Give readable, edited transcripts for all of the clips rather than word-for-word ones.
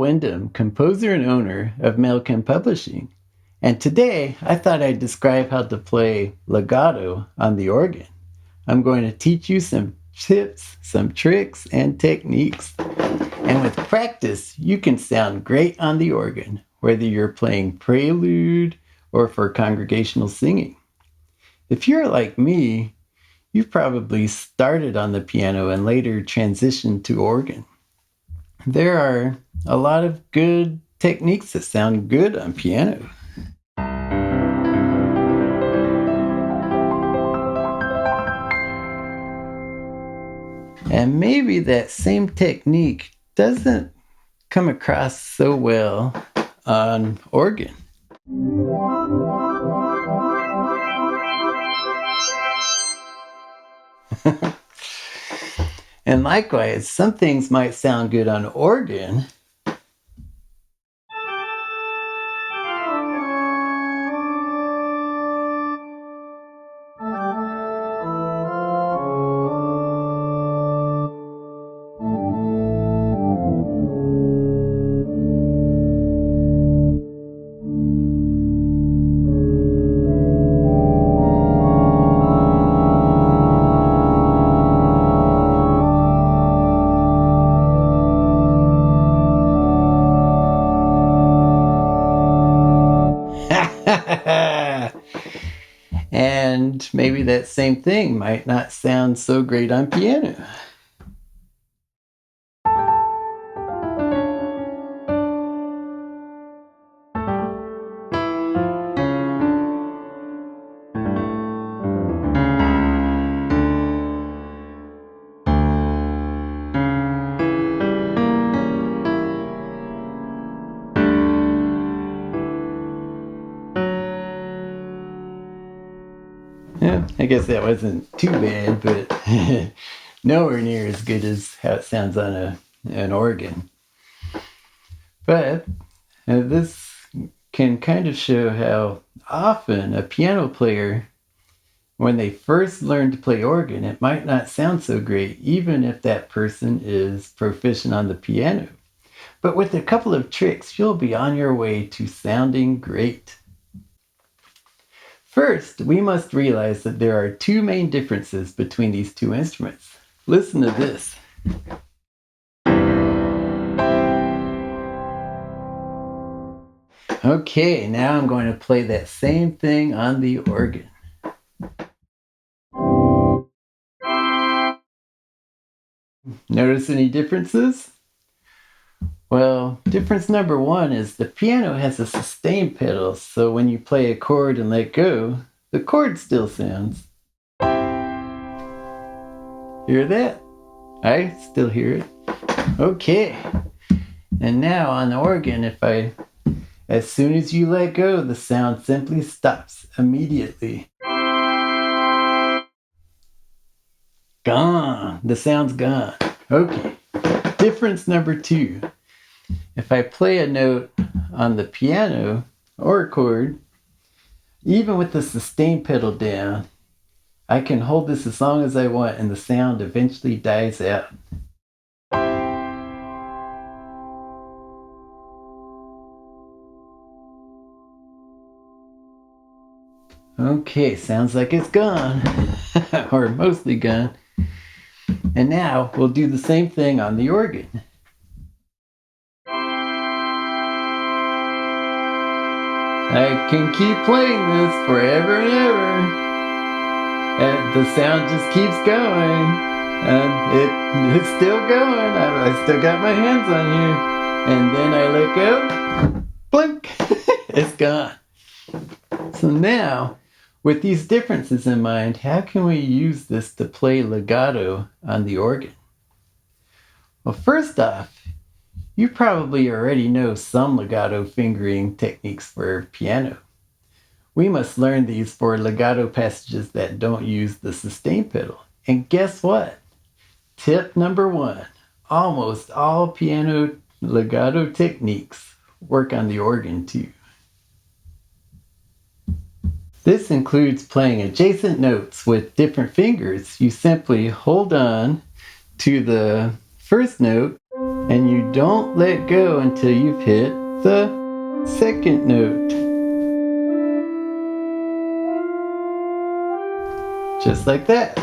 Wyndham, composer and owner of Melcam Publishing. And today I thought I'd describe how to play legato on the organ. I'm going to teach you some tips, some tricks, and techniques. And with practice, you can sound great on the organ, whether you're playing prelude or for congregational singing. If you're like me, you probably started on the piano and later transitioned to organ. There are a lot of good techniques that sound good on piano. And maybe that same technique doesn't come across so well on organ. And likewise, some things might sound good on organ, and maybe that same thing might not sound so great on piano. Yeah, I guess that wasn't too bad, but nowhere near as good as how it sounds on an organ. But this can kind of show how often a piano player, when they first learn to play organ, it might not sound so great, even if that person is proficient on the piano. But with a couple of tricks, you'll be on your way to sounding great. First, we must realize that there are two main differences between these two instruments. Listen to this. Okay, now I'm going to play that same thing on the organ. Notice any differences? Well, difference number one is the piano has a sustain pedal, so when you play a chord and let go, the chord still sounds. Hear that? I still hear it. Okay. And now on the organ, as soon as you let go, the sound simply stops immediately. Gone. The sound's gone. Okay. Difference number two. If I play a note on the piano or a chord, even with the sustain pedal down, I can hold this as long as I want and the sound eventually dies out. Okay, sounds like it's gone, or mostly gone. And now we'll do the same thing on the organ. I can keep playing this forever and ever. And the sound just keeps going. And it's still going. I still got my hands on here. And then I let go. Blink. It's gone. So now, with these differences in mind, how can we use this to play legato on the organ? Well, first off, you probably already know some legato fingering techniques for piano. We must learn these for legato passages that don't use the sustain pedal. And guess what? Tip number one, almost all piano legato techniques work on the organ too. This includes playing adjacent notes with different fingers. You simply hold on to the first note, and you don't let go until you've hit the second note. Just like that.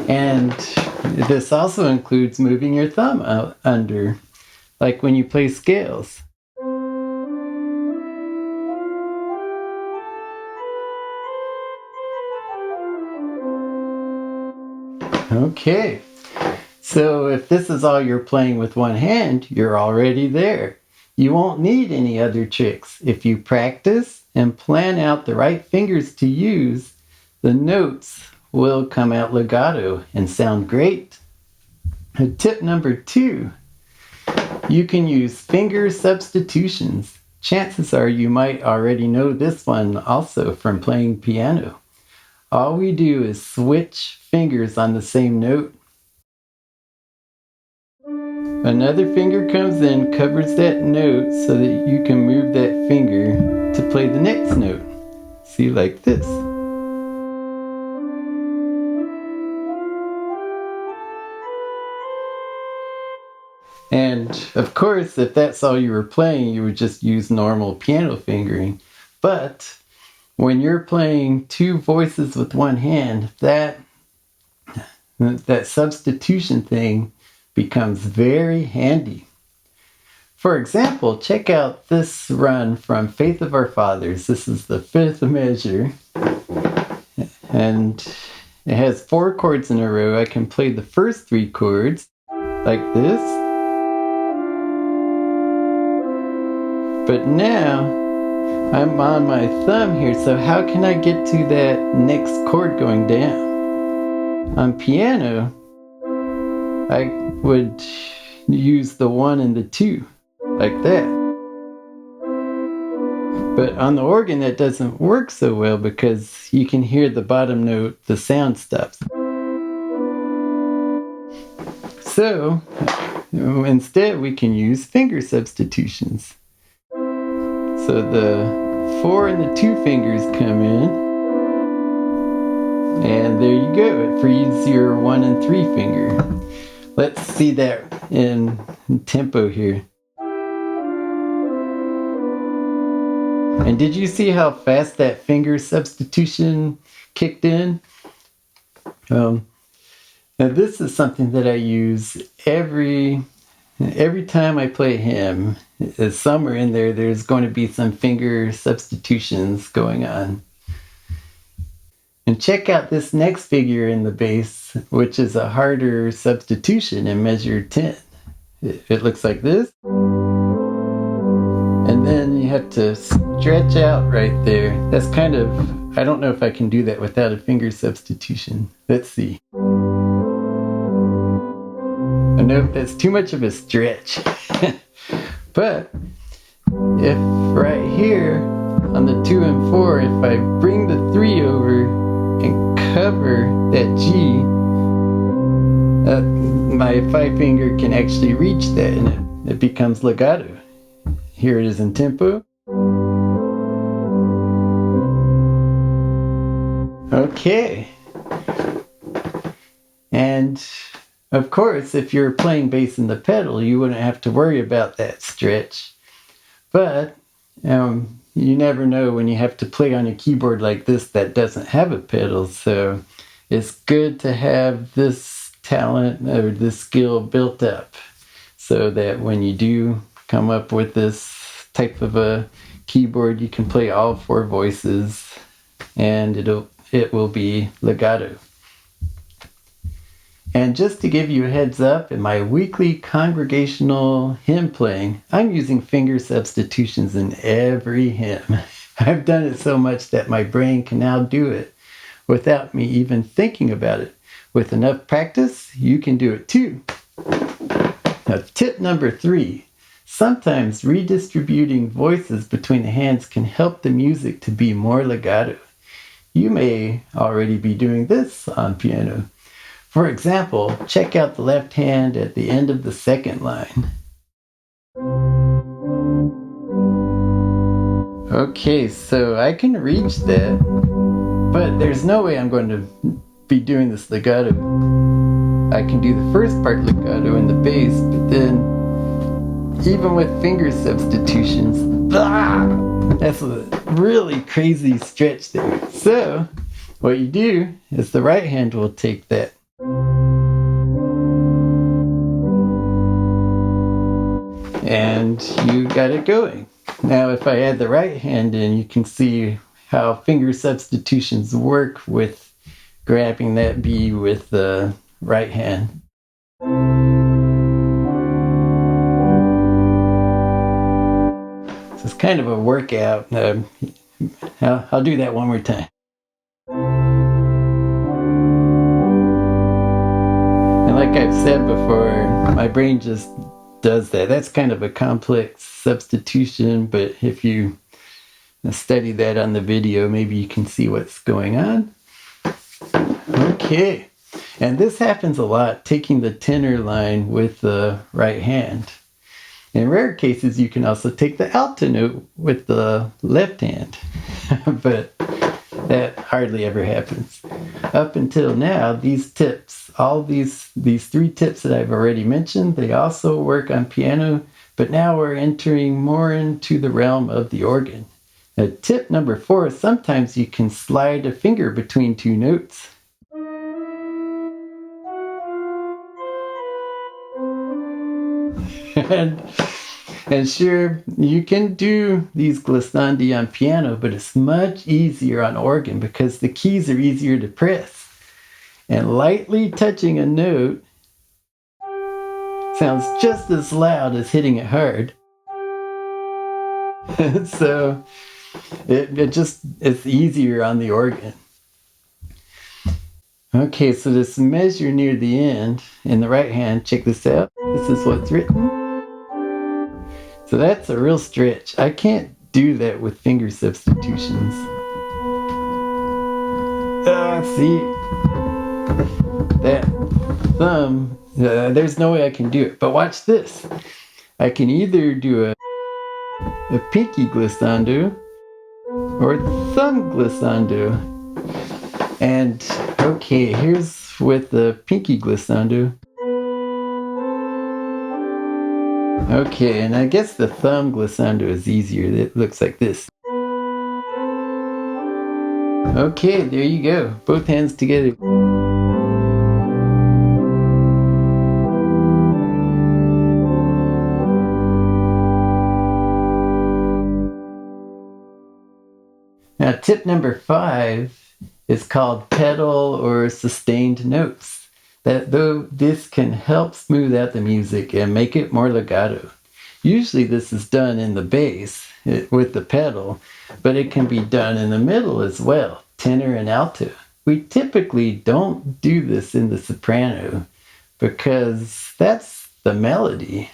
And this also includes moving your thumb out under, like when you play scales. Okay, so if this is all you're playing with one hand, you're already there. You won't need any other tricks. If you practice and plan out the right fingers to use, the notes will come out legato and sound great. Tip number 2, you can use finger substitutions. Chances are you might already know this one also from playing piano. All we do is switch fingers on the same note. Another finger comes in, covers that note so that you can move that finger to play the next note. See, like this. And of course, if that's all you were playing, you would just use normal piano fingering. But when you're playing 2 voices with one hand, that substitution thing becomes very handy. For example, check out this run from Faith of Our Fathers. This is the 5th measure, and it has 4 chords in a row. I can play the first 3 chords like this. But now I'm on my thumb here, so how can I get to that next chord going down? On piano, I would use the 1 and the 2, like that. But on the organ, that doesn't work so well because you can hear the bottom note, the sound stops. So instead, we can use finger substitutions. So the 4 and the 2 fingers come in, and there you go. It frees your 1 and 3 finger. Let's see that in tempo here. And did you see how fast that finger substitution kicked in? Now this is something that I use every time I play a hymn. Somewhere in there, there's going to be some finger substitutions going on. And check out this next figure in the bass, which is a harder substitution in measure 10. It looks like this. And then you have to stretch out right there. That's kind of, I don't know if I can do that without a finger substitution. Let's see. I know if that's too much of a stretch. But if right here on the 2 and 4, if I bring the 3 over and cover that G, my 5 finger can actually reach that, and it becomes legato. Here it is in tempo. Okay. And of course, if you're playing bass in the pedal, you wouldn't have to worry about that stretch. But you never know when you have to play on a keyboard like this that doesn't have a pedal. So it's good to have this talent or this skill built up so that when you do come up with this type of a keyboard, you can play all 4 voices and it will be legato. And just to give you a heads up, in my weekly congregational hymn playing, I'm using finger substitutions in every hymn. I've done it so much that my brain can now do it without me even thinking about it. With enough practice, you can do it too. Now, tip number 3. Sometimes redistributing voices between the hands can help the music to be more legato. You may already be doing this on piano. For example, check out the left hand at the end of the second line. Okay, so I can reach that, but there's no way I'm going to be doing this legato. I can do the first part legato in the bass, but then even with finger substitutions. That's a really crazy stretch there. So what you do is the right hand will take that and you got it going. Now if I add the right hand in, you can see how finger substitutions work with grabbing that B with the right hand. So it's kind of a workout. I'll do that one more time. And like I've said before, my brain just does that. That's kind of a complex substitution, but if you study that on the video, maybe you can see what's going on. Okay, and this happens a lot, taking the tenor line with the right hand. In rare cases, you can also take the alto note with the left hand, but that hardly ever happens. Up until now, these tips, all these 3 tips that I've already mentioned, they also work on piano, but now we're entering more into the realm of the organ. Tip number 4 is sometimes you can slide a finger between 2 notes. And sure, you can do these glissandi on piano, but it's much easier on organ because the keys are easier to press. And lightly touching a note sounds just as loud as hitting it hard. So it's easier on the organ. Okay, so this measure near the end in the right hand, check this out. This is what's written. So that's a real stretch. I can't do that with finger substitutions. See? That thumb, there's no way I can do it. But watch this. I can either do a pinky glissando or thumb glissando. And okay, here's with the pinky glissando. Okay, and I guess the thumb glissando is easier. It looks like this. Okay, there you go. Both hands together. Now, tip number 5 is called pedal or sustained notes. This can help smooth out the music and make it more legato. Usually this is done in the bass with the pedal, but it can be done in the middle as well, tenor and alto. We typically don't do this in the soprano because that's the melody,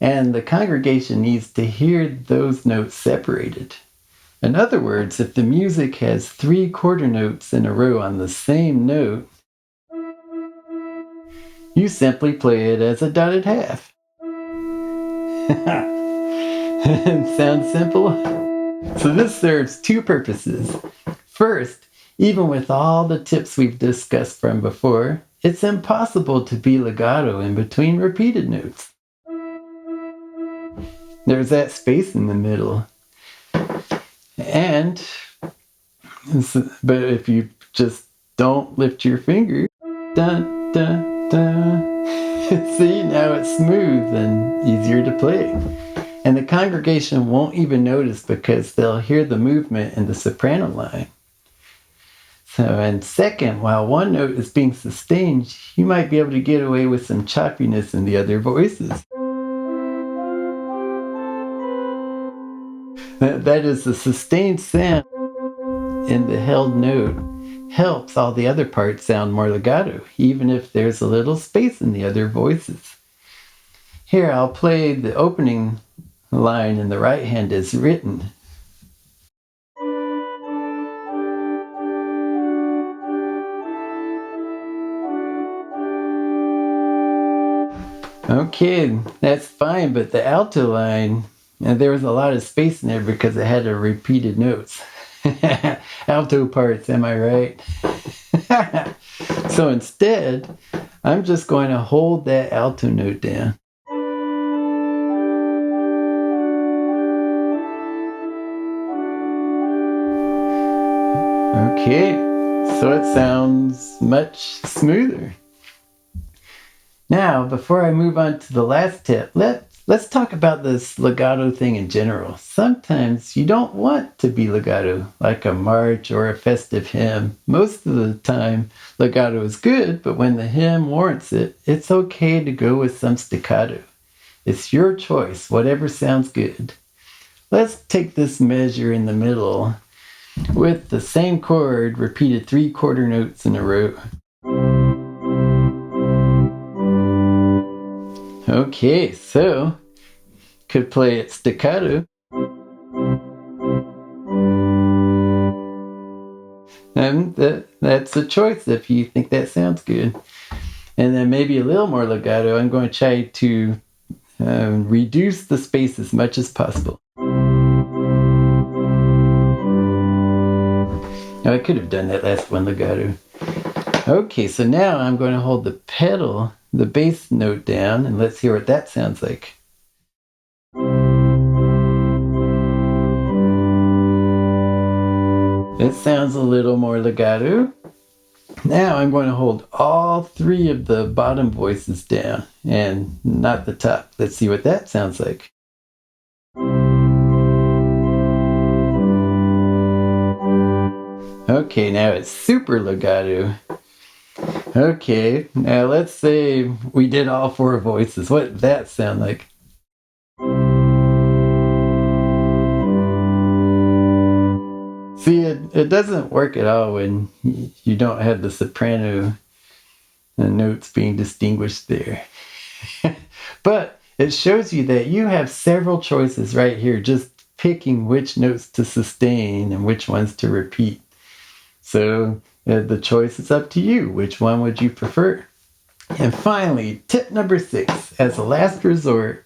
and the congregation needs to hear those notes separated. In other words, if the music has 3 quarter notes in a row on the same note, you simply play it as a dotted half. Sounds simple? So this serves 2 purposes. First, even with all the tips we've discussed from before, it's impossible to be legato in between repeated notes. There's that space in the middle. But if you just don't lift your finger, dun, dun, see, now it's smooth and easier to play. And the congregation won't even notice because they'll hear the movement in the soprano line. So, and second, while one note is being sustained, you might be able to get away with some choppiness in the other voices. That is, the sustained sound in the held note helps all the other parts sound more legato, even if there's a little space in the other voices. Here, I'll play the opening line in the right hand as written. Okay, that's fine, but the alto line, there was a lot of space in there because it had a repeated notes. Alto parts, am I right? So instead, I'm just going to hold that alto note down. Okay, so it sounds much smoother. Now, before I move on to the last tip, let's talk about this legato thing in general. Sometimes you don't want to be legato, like a march or a festive hymn. Most of the time, legato is good, but when the hymn warrants it, it's okay to go with some staccato. It's your choice, whatever sounds good. Let's take this measure in the middle with the same chord repeated 3/4 notes in a row. Okay, so could play it staccato. And that's a choice if you think that sounds good. And then maybe a little more legato. I'm going to try to reduce the space as much as possible. Now, I could have done that last one legato. Okay, so now I'm going to hold the pedal, the bass note down, and let's hear what that sounds like. It sounds a little more legato. Now I'm going to hold all three of the bottom voices down and not the top. Let's see what that sounds like. Okay, now it's super legato. Okay, now let's say we did all four voices. What did that sound like? See, it doesn't work at all when you don't have the soprano notes being distinguished there. But it shows you that you have several choices right here, just picking which notes to sustain and which ones to repeat. So the choice is up to you. Which one would you prefer? And finally, tip number 6, as a last resort,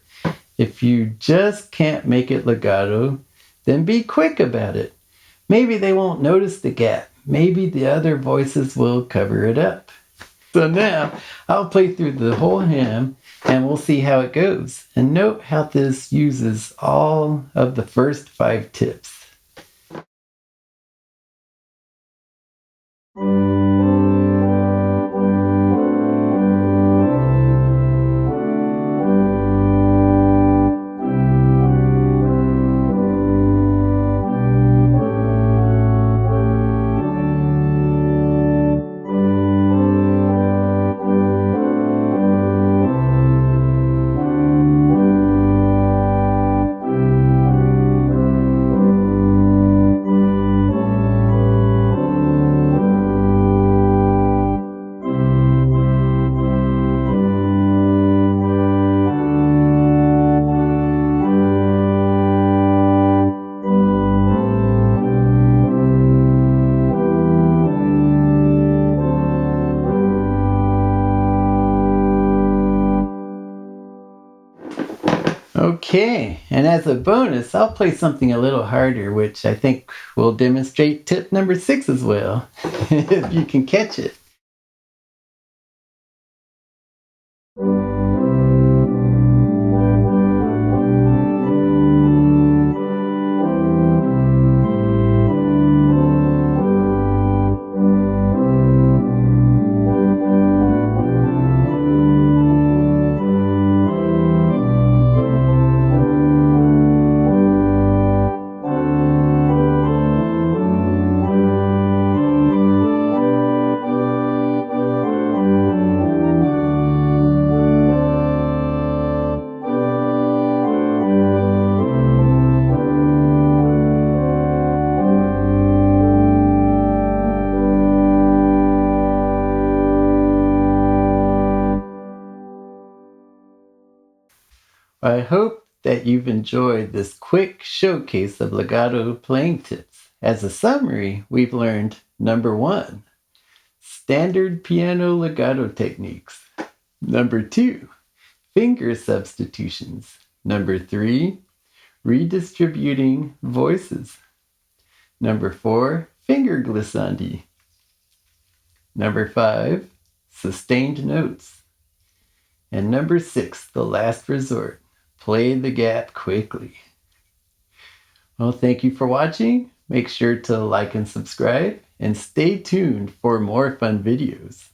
if you just can't make it legato, then be quick about it. Maybe they won't notice the gap. Maybe the other voices will cover it up. So now I'll play through the whole hymn and we'll see how it goes. And note how this uses all of the first 5 tips. Okay, and as a bonus, I'll play something a little harder, which I think will demonstrate tip number 6 as well, if you can catch it. I hope that you've enjoyed this quick showcase of legato playing tips. As a summary, we've learned number 1, standard piano legato techniques. Number 2, finger substitutions. Number 3, redistributing voices. Number 4, finger glissandi. Number 5, sustained notes. And number 6, the last resort, play the gap quickly. Well, thank you for watching. Make sure to like and subscribe, and stay tuned for more fun videos.